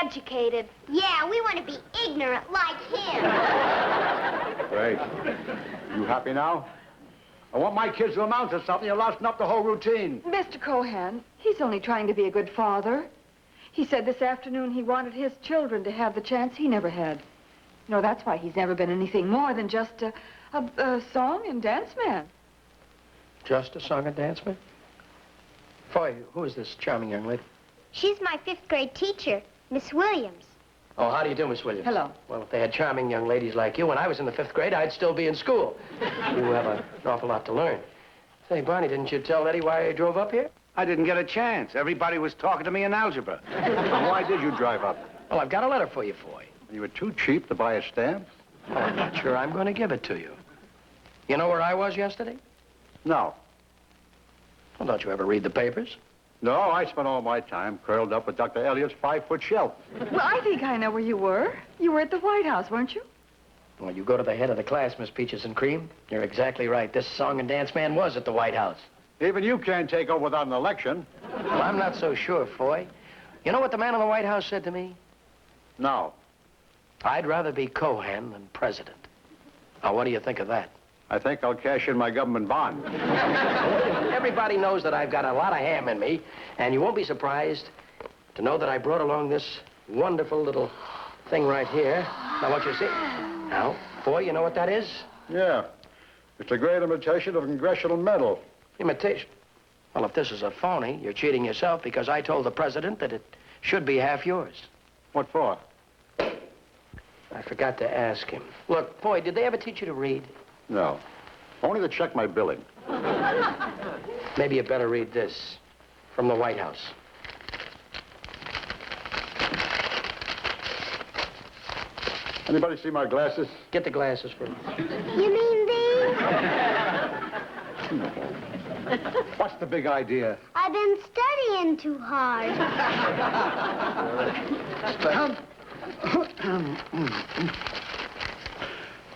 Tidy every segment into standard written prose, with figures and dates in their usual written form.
Educated. Yeah, we want to be ignorant like him. Great. You happy now? I want my kids to amount to something. You're losing up the whole routine. Mr. Cohan, he's only trying to be a good father. He said this afternoon he wanted his children to have the chance he never had. You know, that's why he's never been anything more than just a song and dance man. Just a song and dance man? Foy, who is this charming young lady? She's my 5th grade teacher, Miss Williams. Oh, how do you do, Miss Williams? Hello. Well, if they had charming young ladies like you when I was in the 5th grade, I'd still be in school. You have an awful lot to learn. Say, Barney, didn't you tell Eddie why I drove up here? I didn't get a chance. Everybody was talking to me in algebra. Why did you drive up? Well, I've got a letter for you, Foy. You were too cheap to buy a stamp? Well, I'm not sure I'm going to give it to you. You know where I was yesterday? No. Well, don't you ever read the papers? No, I spent all my time curled up with Dr. Elliott's 5-foot shelf. Well, I think I know where you were. You were at the White House, weren't you? Well, you go to the head of the class, Miss Peaches and Cream. You're exactly right. This song and dance man was at the White House. Even you can't take over without an election. Well, I'm not so sure, Foy. You know what the man in the White House said to me? No. I'd rather be Cohan than president. Now, what do you think of that? I think I'll cash in my government bond. Everybody knows that I've got a lot of ham in me, and you won't be surprised to know that I brought along this wonderful little thing right here. Now, what you see? Now, Foy, you know what that is? Yeah. It's a great imitation of a congressional medal. Imitation? Well, if this is a phony, you're cheating yourself because I told the president that it should be half yours. What for? I forgot to ask him. Look, Foy, did they ever teach you to read? No. Only to check my billing. Maybe you better read this from the White House. Anybody see my glasses? Get the glasses for me. You mean these? What's the big idea? I've been studying too hard.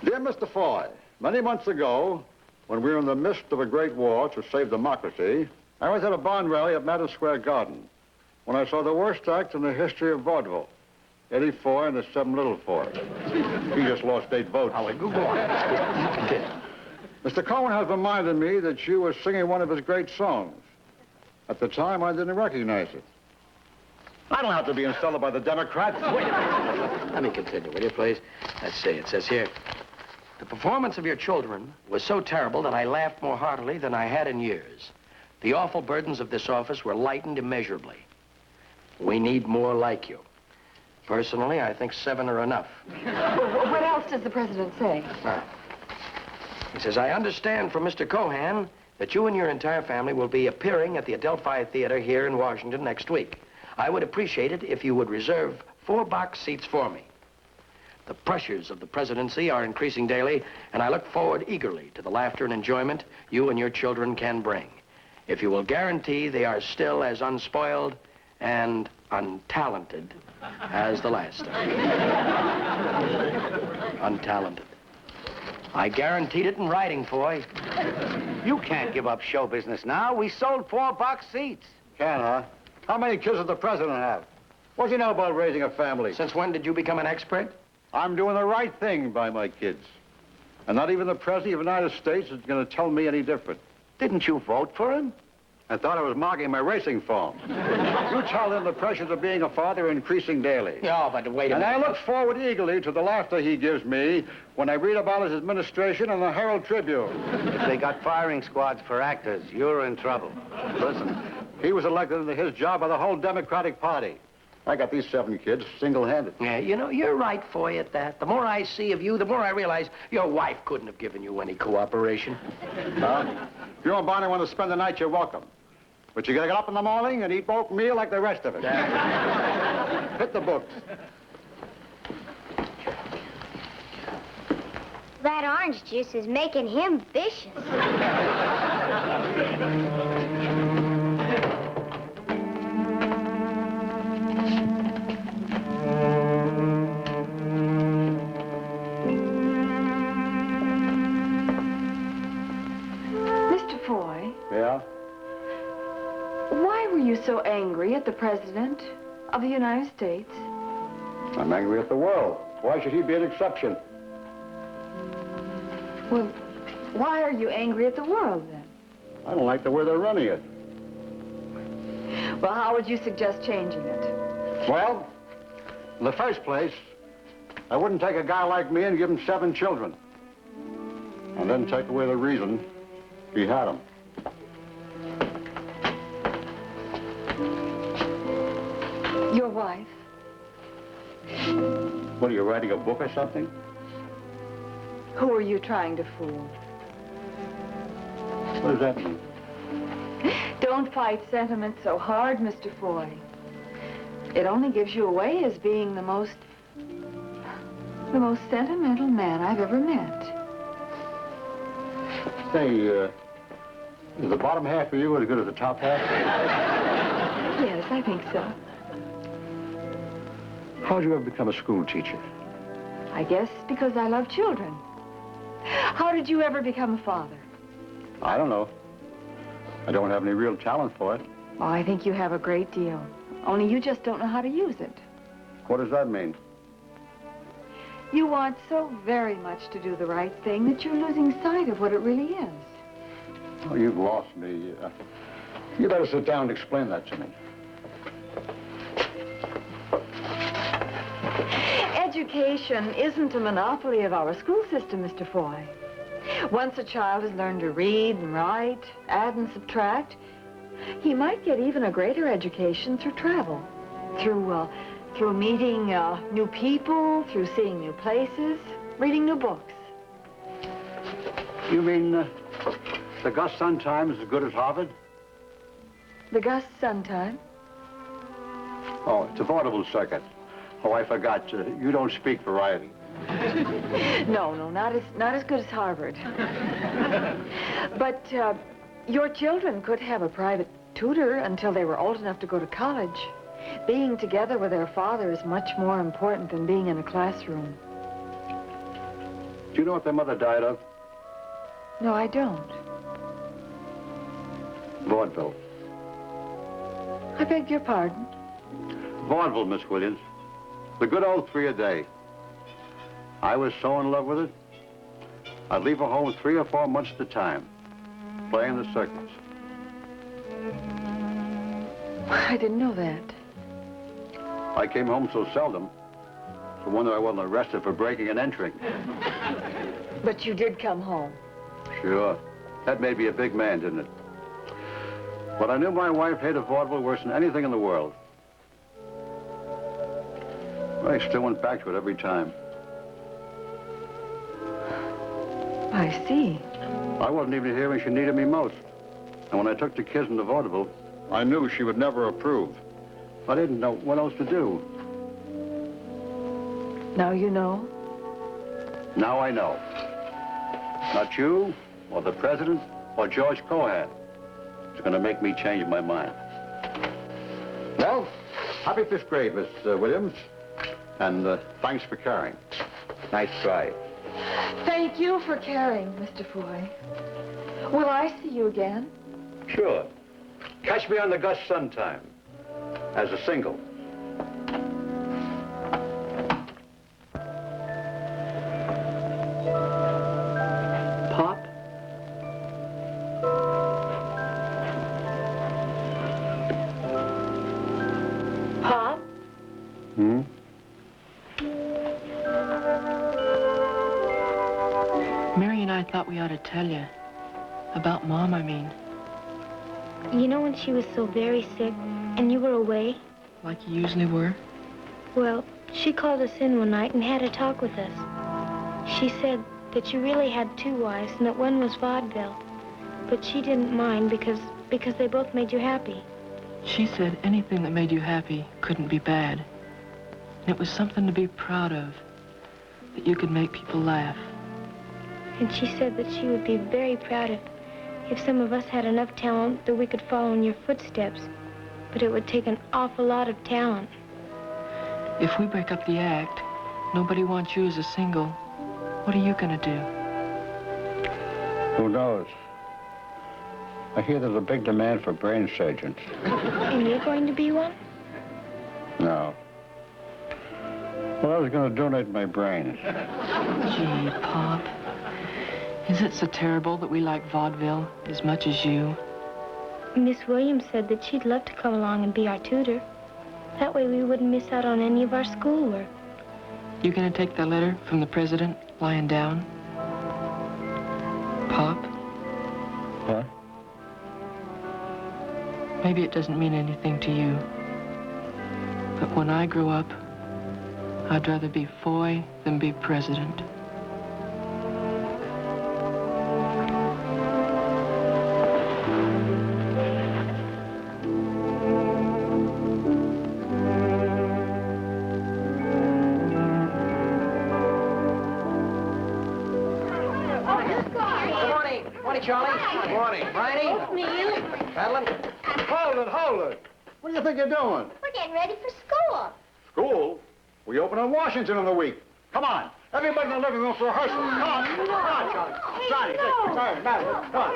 Dear Mr. Foy, many months ago, when we were in the midst of a great war to save democracy, I was at a Bond rally at Madison Square Garden when I saw the worst act in the history of vaudeville, Eddie Foy and the 7 Little Foys. He just lost 8 votes. Oh, go on. Mr. Cohan has reminded me that you were singing one of his great songs. At the time, I didn't recognize it. I don't have to be insulted by the Democrats. Wait a minute. Let me continue, will you, please? Let's see. It says here, the performance of your children was so terrible that I laughed more heartily than I had in years. The awful burdens of this office were lightened immeasurably. We need more like you. Personally, I think 7 are enough. Well, what else does the president say? He says, I understand from Mr. Cohan that you and your entire family will be appearing at the Adelphi Theater here in Washington next week. I would appreciate it if you would reserve 4 box seats for me. The pressures of the presidency are increasing daily, and I look forward eagerly to the laughter and enjoyment you and your children can bring. If you will guarantee they are still as unspoiled and untalented as the last. Untalented. I guaranteed it in writing, Foy. You can't give up show business now. We sold 4 box seats. Can, huh? How many kids does the president have? What does he know about raising a family? Since when did you become an expert? I'm doing the right thing by my kids. And not even the President of the United States is going to tell me any different. Didn't you vote for him? I thought I was marking my racing form. You tell him the pressures of being a father are increasing daily. Yeah, but wait a And minute. I look forward eagerly to the laughter he gives me when I read about his administration in the Herald Tribune. If they got firing squads for actors, you're in trouble. Listen, he was elected into his job by the whole Democratic Party. I got these 7 kids single-handed. Yeah, you know, you're right, Foy, at that. The more I see of you, the more I realize your wife couldn't have given you any cooperation. If you and Barney want to spend the night, you're welcome. But you gotta get up in the morning and eat oatmeal like the rest of us. Hit the books. That orange juice is making him vicious. Mr. Foy, Yeah? why were you so angry at the President of the United States I'm angry at the world. Why should he be an exception? Well, why are you angry at the world, then? I don't like the way they're running it. Well, how would you suggest changing it? Well, in the first place, I wouldn't take a guy like me and give him 7 children. And then take away the reason he had them. Your wife? What, are you writing a book or something? Who are you trying to fool? What does that mean? Don't fight sentiment so hard, Mr. Foy. It only gives you away as being the most sentimental man I've ever met. Say, is the bottom half of you as good as the top half? Yes, I think so. How'd you ever become a school teacher? I guess because I love children. How did you ever become a father? I don't know. I don't have any real talent for it. Oh, I think you have a great deal. Only you just don't know how to use it. What does that mean? You want so very much to do the right thing that you're losing sight of what it really is. Oh, you've lost me. You better sit down and explain that to me. Education isn't a monopoly of our school system, Mr. Foy. Once a child has learned to read and write, add and subtract, he might get even a greater education through travel, through meeting new people, through seeing new places, reading new books. You mean the Gus Sun Times is as good as Harvard? The Gus Sun Time? Oh, it's a vaudeville circuit. Oh, I forgot. You don't speak variety. No, not as good as Harvard. But your children could have a private tutor until they were old enough to go to college. Being together with their father is much more important than being in a classroom. Do you know what their mother died of? No, I don't. Vaudeville. I beg your pardon? Vaudeville, Miss Williams. The good old 3 a day. I was so in love with it, I'd leave her home 3 or 4 months at a time, playing the circus. I didn't know that. I came home so seldom, for wonder I wasn't arrested for breaking and entering. But you did come home. Sure. That made me a big man, didn't it? But I knew my wife hated vaudeville worse than anything in the world. I still went back to it every time. I see. I wasn't even here when she needed me most. And when I took the kids into vaudeville, I knew she would never approve. I didn't know what else to do. Now you know? Now I know. Not you, or the president, or George Cohan is going to make me change my mind. Well, happy 5th grade, Miss Williams. And thanks for caring. Nice try. Thank you for caring, Mr. Foy. Will I see you again? Sure. Catch me on the Gus Sun Time as a single. Pop? Pop? Hmm? Mary and I thought we ought to tell you. About Mom, I mean. You know when she was so very sick and you were away? Like you usually were. Well, she called us in one night and had a talk with us. She said that you really had 2 wives and that one was vaudeville. But she didn't mind because they both made you happy. She said anything that made you happy couldn't be bad. And it was something to be proud of. That you could make people laugh. And she said that she would be very proud if some of us had enough talent that we could follow in your footsteps. But it would take an awful lot of talent. If we break up the act, nobody wants you as a single, what are you gonna do? Who knows? I hear there's a big demand for brain surgeons. And you're going to be one? No. Well, I was going to donate my brains. Gee, Pop. Is it so terrible that we like vaudeville as much as you? Miss Williams said that she'd love to come along and be our tutor. That way we wouldn't miss out on any of our schoolwork. You gonna take the letter from the president lying down? Pop? What? Maybe it doesn't mean anything to you. But when I grow up, I'd rather be Foy than be president. Charlie. Good morning. Bridie. Oatmeal. Madeline. Hold it. What do you think you're doing? We're getting ready for school. School? We open in Washington in a week. Come on. Everybody in the living room for rehearsal. Come on. Come on, Charlie. Sorry, Madeline. Come on.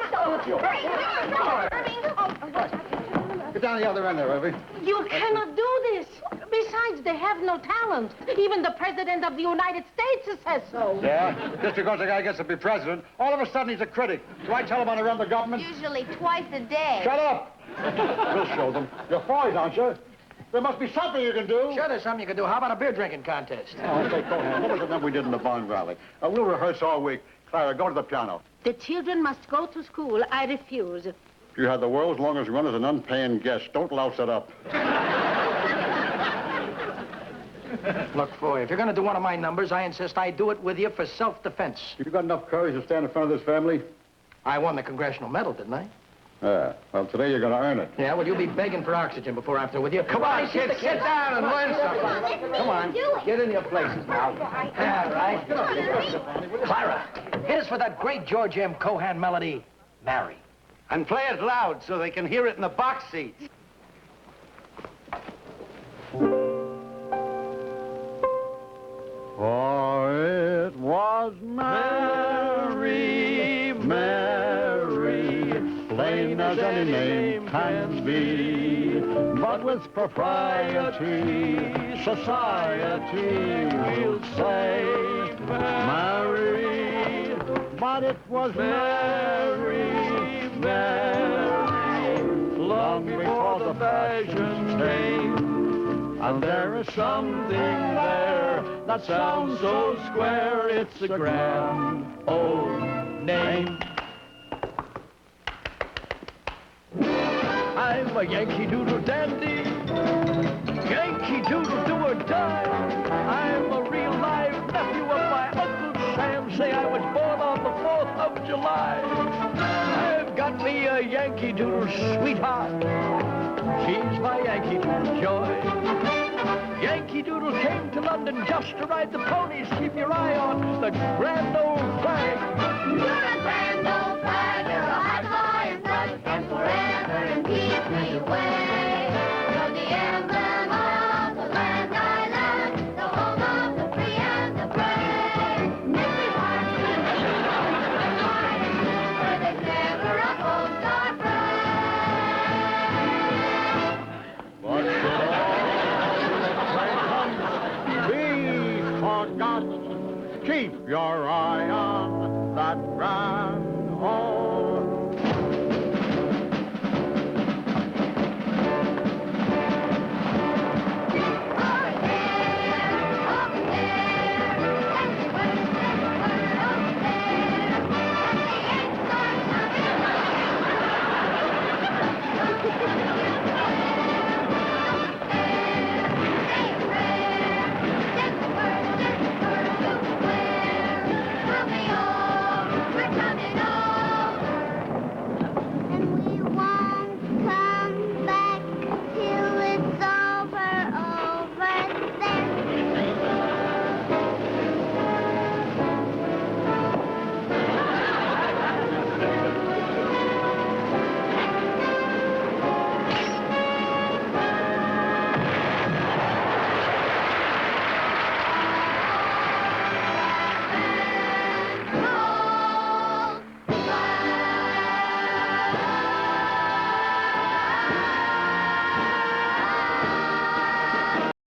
Get down the other end there, Evie. You cannot do this. Besides, they have no talent. Even the President of the United States says so. Yeah? Just because a guy gets to be president, all of a sudden he's a critic. Do I tell him how to run the government? Usually twice a day. Shut up! We'll show them. You're Foys, aren't you? There must be something you can do. Sure, there's something you can do. How about a beer drinking contest? Oh, say, Cohan, what was the number we did in the Bond Rally? We'll rehearse all week. Clara, go to the piano. The children must go to school. I refuse. You had the world's longest run as an unpaying guest. Don't louse it up. Look, Foy, if you're going to do one of my numbers, I insist I do it with you for self-defense. You got enough courage to stand in front of this family? I won the congressional medal, didn't I? Yeah. Well, today you're going to earn it. Yeah, well, you'll be begging for oxygen before I'm through with you. Come on, kids, sit down and learn something. Come on, get in your places now. Yeah, right. Clara, hit us with that great George M. Cohan melody, Marry. And play it loud so they can hear it in the box seats. For it was Mary, Mary, plain as any name can be, but with propriety, society, we'll say Mary, but it was Mary, Mary, long before the fashion came. And there is something there that sounds so square, it's a grand old name. I'm a Yankee Doodle dandy, Yankee Doodle do or die. I'm a real live nephew of my Uncle Sam, say I was born on the 4th of July. I've got me a Yankee Doodle sweetheart, she's my Yankee Doodle joy. Yankee Doodle came to London just to ride the ponies. Keep your eye on the grand old flag. You're a grand old flag, you're a high flying flag, and forever in peace may you wave. You're the emblem of the land I love, the home of the free and the brave. Every heart beats where there's never a postcard brave. But forgotten. Keep your eye on that grand old